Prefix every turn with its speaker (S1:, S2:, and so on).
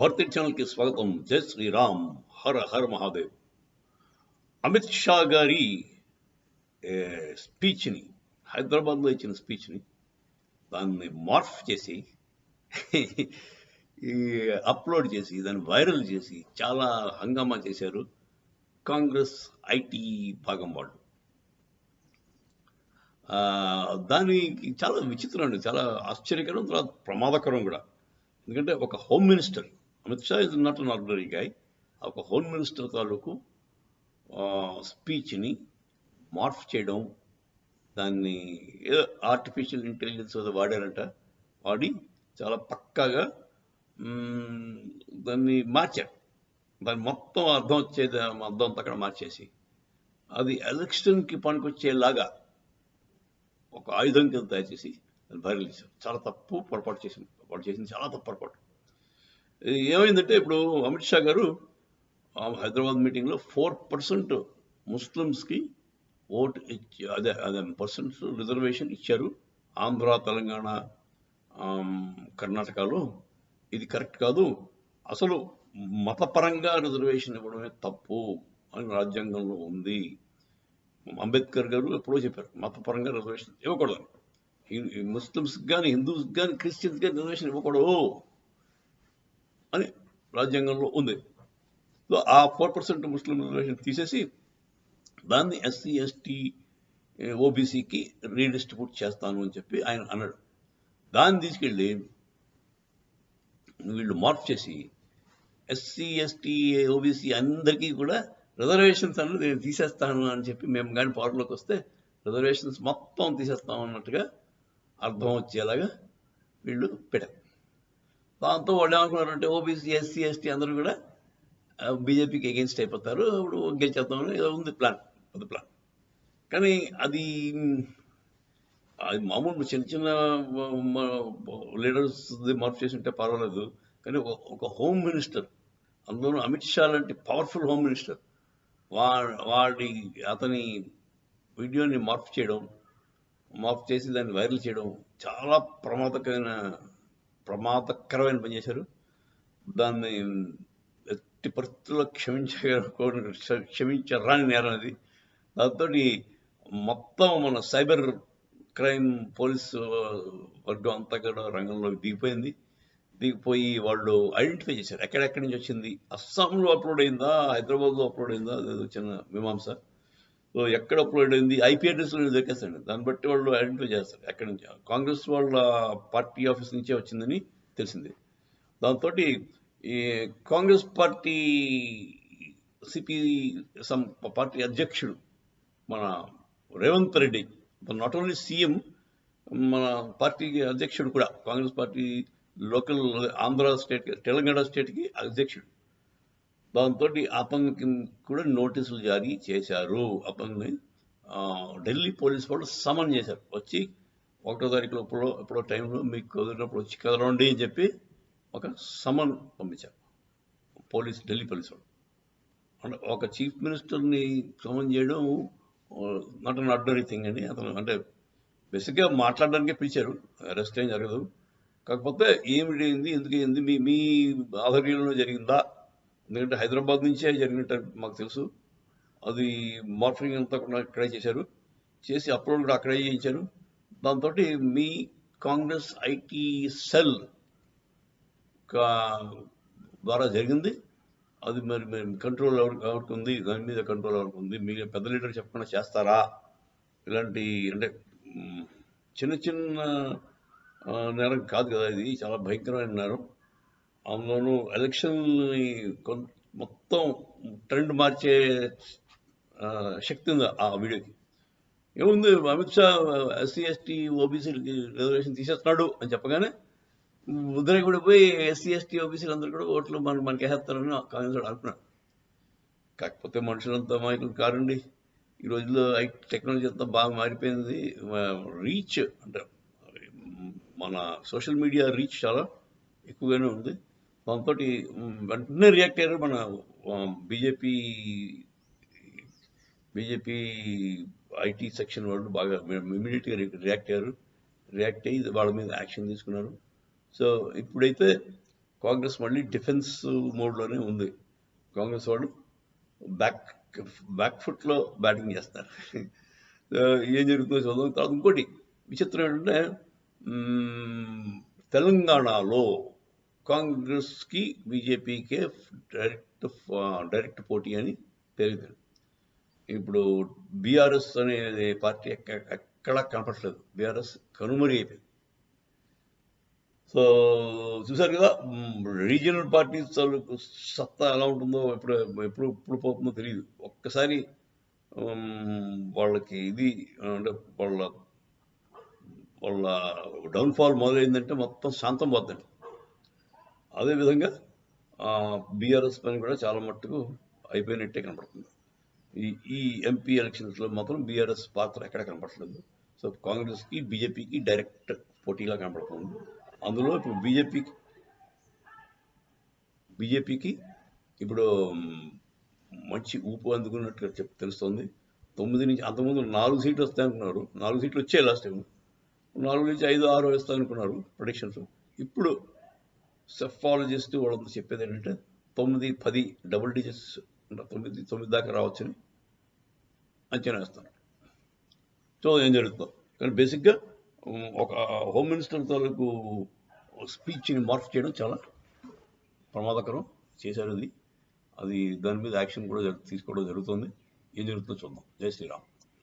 S1: భారతీయ ఛానల్కి స్వాగతం. జై శ్రీరామ్, హర హర మహాదేవ్. అమిత్ షా గారి స్పీచ్ని, హైదరాబాద్లో ఇచ్చిన స్పీచ్ని దాన్ని మార్ఫ్ చేసి అప్లోడ్ చేసి దాన్ని వైరల్ చేసి చాలా హంగామా చేశారు కాంగ్రెస్ ఐటీ భాగం వాళ్ళు. దానికి చాలా విచిత్రం అండి, చాలా ఆశ్చర్యకరం, చాలా ప్రమాదకరం కూడా. ఎందుకంటే ఒక home minister, Amit Shah is not an ordinary guy, ఒక హోమ్ మినిస్టర్ తాలూకు స్పీచ్ని మార్ఫ్ చేయడం, దాన్ని ఏదో ఆర్టిఫిషియల్ ఇంటెలిజెన్స్ వాడారంట, వాడి చాలా పక్కాగా దాన్ని మార్చారు. దాన్ని మొత్తం అర్థం వచ్చేది అర్థం అంతా అక్కడ మార్చేసి అది ఎలక్షన్కి పనికొచ్చేలాగా ఒక ఆయుధం కింద తయారు చేసి వైరల్ చేశారు. చాలా తప్పు పొరపాటు చేసింది, వాడు చేసింది చాలా తప్పు పొరపాటు. ఏమైందంటే ఇప్పుడు అమిత్ షా గారు హైదరాబాద్ మీటింగ్లో 4% ముస్లిమ్స్కి ఓటు ఇచ్చి అదే పర్సెంట్స్ రిజర్వేషన్ ఇచ్చారు ఆంధ్ర, తెలంగాణ, కర్ణాటకలో. ఇది కరెక్ట్ కాదు, అసలు మతపరంగా రిజర్వేషన్ ఇవ్వడమే తప్పు అని రాజ్యాంగంలో ఉంది. అంబేద్కర్ గారు ఎప్పుడో చెప్పారు మతపరంగా రిజర్వేషన్ ఇవ్వకూడదు, ముస్లిమ్స్కి కానీ హిందూస్కి కానీ క్రిస్టియన్స్ కానీ రిజర్వేషన్ ఇవ్వకూడదు అని రాజ్యాంగంలో ఉంది. సో ఆ 4% ముస్లిం రిజర్వేషన్ తీసేసి దాన్ని ఎస్సీ, ఎస్టీ, ఓబీసీకి రీడిస్ట్రిబ్యూట్ చేస్తాను అని చెప్పి ఆయన అన్నాడు. దాన్ని తీసుకెళ్ళి వీళ్ళు మార్పు చేసి ఎస్సీ, ఎస్టీ, ఓబీసీ అందరికీ కూడా రిజర్వేషన్స్ అన్నది నేను తీసేస్తాను అని చెప్పి, మేము కానీ పవర్లోకి వస్తే రిజర్వేషన్స్ మొత్తం తీసేస్తాం అన్నట్టుగా అర్థం వచ్చేలాగా వీళ్ళు పెట్టారు. దాంతో వాళ్ళు ఏమనుకున్నారంటే ఓబీసీ, ఎస్సీ, ఎస్టీ అందరూ కూడా బీజేపీకి ఎగెన్స్ట్ అయిపోతారు, ఇప్పుడు గెలిచేద్దామని ఏదో ఉంది ప్లాన్, పెద్ద ప్లాన్. కానీ అది మామూలు చిన్న చిన్న లీడర్స్ మార్పు చేసి ఉంటే పర్వాలేదు, కానీ ఒక హోమ్ మినిస్టర్, అందులోనూ అమిత్ షా లాంటి పవర్ఫుల్ హోమ్ మినిస్టర్, అతని వీడియోని మార్పు చేసి దాన్ని వైరల్ చేయడం చాలా ప్రమాదకరమైన పని చేశారు. దాన్ని ఎట్టి పరిస్థితుల్లో క్షమించరాని నేరం అది. దాంతో మొత్తం మన సైబర్ క్రైమ్ పోలీసు వర్గం అంతా కూడా రంగంలోకి దిగిపోయి వాళ్ళు ఐడెంటిఫై చేశారు ఎక్కడెక్కడి నుంచి వచ్చింది. అస్సాంలో అప్లోడ్ అయిందా, హైదరాబాద్లో అప్లోడ్ అయిందా, అదేదో చిన్న మీమాంస. సో ఎక్కడ అప్లోడ్ అయింది, ఐపీ అడ్రస్లో దొరికేస్తాండి, దాన్ని బట్టి వాళ్ళు ఐడెంటిఫై చేస్తారు ఎక్కడి నుంచి. కాంగ్రెస్ వాళ్ళ పార్టీ ఆఫీస్ నుంచే వచ్చిందని తెలిసింది. దాంతో ఈ కాంగ్రెస్ పార్టీ పార్టీ అధ్యక్షుడు మన Revanth Reddy, not only CM, మన పార్టీ అధ్యక్షుడు కూడా, Congress party local Andhra state, Telangana స్టేట్కి అధ్యక్షుడు. దాంతో అతనికి కూడా నోటీసులు జారీ చేశారు. అతన్ని ఢిల్లీ పోలీస్ వాళ్ళు సమన్ చేశారు, వచ్చి 1వ తారీఖులో ఎప్పుడో టైంలో మీకు కుదిరినప్పుడు వచ్చి కదలండి అని చెప్పి ఒక సమన్ పంపించారు ఢిల్లీ పోలీస్ వాళ్ళు. అంటే ఒక చీఫ్ మినిస్టర్ని సమన్ చేయడం నాట్ అన్ ఆర్డినరీ థింగ్ అండి. అతను అంటే బేసిక్గా మాట్లాడడానికే పిలిచారు, అరెస్ట్ ఏం జరగదు. కాకపోతే ఏమిటైంది, ఎందుకు అయింది, మీ ఆధ్వర్యంలో జరిగిందా? ఎందుకంటే హైదరాబాద్ నుంచే జరిగినట్టు మాకు తెలుసు. అది మార్ఫింగ్ అంతా కూడా ఇక్కడే చేసి అప్లోడ్ కూడా అక్కడే చేయించారు. దాంతో మీ కాంగ్రెస్ ఐటీ సెల్ ద్వారా జరిగింది. అది మరి కంట్రోల్ ఎవరికి ఉంది, దాని మీద కంట్రోల్ ఎవరికి ఉంది, మీ పెద్ద లీడర్ చెప్పకుండా చేస్తారా? ఇలాంటి అంటే చిన్న చిన్న నేరం కాదు కదా, ఇది చాలా భయంకరమైన నేరం. అందులోనూ ఎలక్షన్ని మొత్తం ట్రెండ్ మార్చే శక్తి ఉంది ఆ వీడియోకి. ఏముంది, అమిత్ షా ఎస్సీ, ఎస్టీ, ఓబీసీలకి రిజర్వేషన్ తీసేస్తున్నాడు అని చెప్పగానే కూడా పోయి ఎస్సీ, ఎస్టీ, ఓబీసీలు అందరూ కూడా ఓట్లు మనకి వేసేస్తారని కాంగ్రెస్ అనుకున్నాడు. కాకపోతే మనుషులంతా అమాయకులు కారండి. ఈ రోజుల్లో టెక్నాలజీ అంతా బాగా మారిపోయింది. రీచ్ అంటే మన సోషల్ మీడియా రీచ్ చాలా ఎక్కువగానే ఉంది. దాంతో వెంటనే రియాక్ట్ అయ్యారు మన బీజేపీ ఐటీ సెక్షన్ వాళ్ళు, బాగా ఇమీడియట్గా రియాక్ట్ అయ్యి వాళ్ళ మీద యాక్షన్ తీసుకున్నారు. సో ఇప్పుడైతే కాంగ్రెస్ మళ్ళీ డిఫెన్స్ మోడ్లోనే ఉంది. కాంగ్రెస్ వాళ్ళు బ్యాక్ బ్యాక్ ఫుట్లో బ్యాటింగ్ చేస్తారు. ఏం జరుగుతుందో చూద్దాం. తర్వాత ఇంకోటి విచిత్రం ఏంటంటే తెలంగాణలో కాంగ్రెస్కి బీజేపీకే డైరెక్ట్ పోటీ అని తెలియదు. ఇప్పుడు బీఆర్ఎస్ అనే పార్టీ ఎక్కడా కనపట్లేదు. బీఆర్ఎస్ కనుమరుగు అయిపోయింది. సో చూసారు కదా, రీజనల్ పార్టీస్ సత్తా ఎలా ఉంటుందో ఎప్పుడు పోతుందో తెలియదు. ఒక్కసారి వాళ్ళకి ఇది అంటే వాళ్ళ డౌన్ఫాల్ మొదలైందంటే మొత్తం శాంతం పోద్దండి. అదేవిధంగా బీఆర్ఎస్ పని కూడా చాలా మట్టుకు అయిపోయినట్టే కనపడుతుంది. ఈ ఎంపీ ఎలక్షన్స్లో మాత్రం బీఆర్ఎస్ పాత్ర ఎక్కడ కనపడట్లేదు. సో కాంగ్రెస్కి బీజేపీకి డైరెక్ట్ పోటీలా కనపడుతుంది. అందులో ఇప్పుడు బీజేపీకి ఇప్పుడు మంచి ఊపు అందుకున్నట్టుగా తెలుస్తుంది. 9 నుంచి అంతకుముందు 4 సీట్లు వస్తాయనుకున్నారు. 4 సీట్లు వచ్చాయి లాస్ట్ టైం. 4 నుంచి 5, 6 వస్తాయనుకున్నారు ప్రొడిక్షన్స్. ఇప్పుడు సెఫాలజిస్ట్ వాళ్ళంతా చెప్పేది ఏంటంటే 9, 10 డబుల్ డిజిట్స్ 9 దాకా రావచ్చని అంచనా వేస్తున్నారు. సో ఏం జరుగుతుందో. కానీ బేసిక్గా ఒక హోమ్ మినిస్టర్ తాలూకు స్పీచ్ని మార్పు చేయడం చాలా ప్రమాదకరం చేశారు. అది దాని మీద యాక్షన్ కూడా తీసుకోవడం జరుగుతుంది. ఏం జరుగుతుందో చూద్దాం. జై శ్రీరామ్.